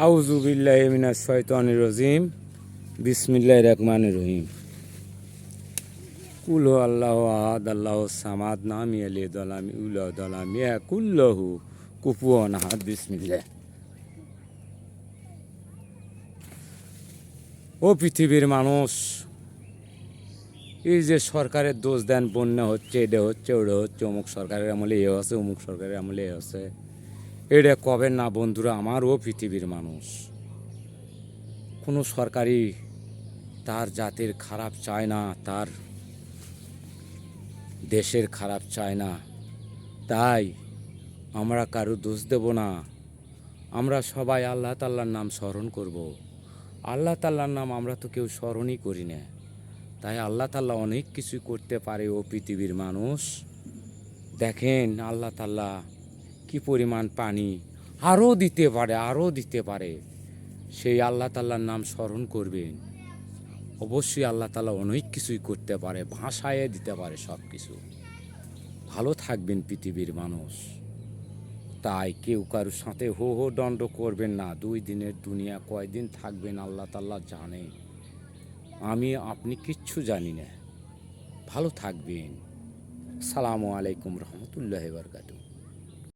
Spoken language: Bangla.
আউযু বিল্লাহি মিনাশ শাইতানির রাজিম। বিসমিল্লাহির রহমানির রহিম। কুল হু আল্লাহু আহাদ আল্লাহুস সামাদ লাম ইয়ালিদ ওয়া লাম ইউলাদ ওয়া লাম ইয়াকুল লাহু কুফুয়ান আহাদ। বিসমিল্লাহ। ও পৃথিবীর মানুষ, এই যে সরকারের দোষ দেন, বন্যা হচ্ছে, এটা হচ্ছে, ওটা হচ্ছে, অমুক সরকারের আমলে এ হচ্ছে, অমুক সরকারের আমলে এ হচ্ছে, এটা কবে না বন্ধুরা আমার? ও পৃথিবীর মানুষ, কোনো সরকারি তার জাতির খারাপ চায় না, তার দেশের খারাপ চায় না। তাই আমরা কারো দোষ দেব না। আমরা সবাই আল্লাহ তাআলার নাম স্মরণ করব। আল্লাহ তাআলার নাম আমরা তো কেউ স্মরণই করি না। তাই আল্লাহ তাআলা অনেক কিছুই করতে পারে। ও পৃথিবীর মানুষ, দেখেন আল্লাহ তাআলা কি পরিমাণ পানি আরও দিতে পারে, আরও দিতে পারে। সেই আল্লাহ তাআলার নাম স্মরণ করবেন। অবশ্যই আল্লাহ তাআলা অনেক কিছুই করতে পারে, ভাষায় দিতে পারে সব কিছু। ভালো থাকবেন পৃথিবীর মানুষ। তাই কেউ কারোর সাথে হো হো দণ্ড করবেন না। 2 দিনের দুনিয়া কয়দিন থাকবেন আল্লাহ তাআলা জানে, আমি আপনি কিচ্ছু জানি না। ভালো থাকবেন। আসসালামু আলাইকুম রহমতুল্লাহি ওয়া বারাকাতুহু।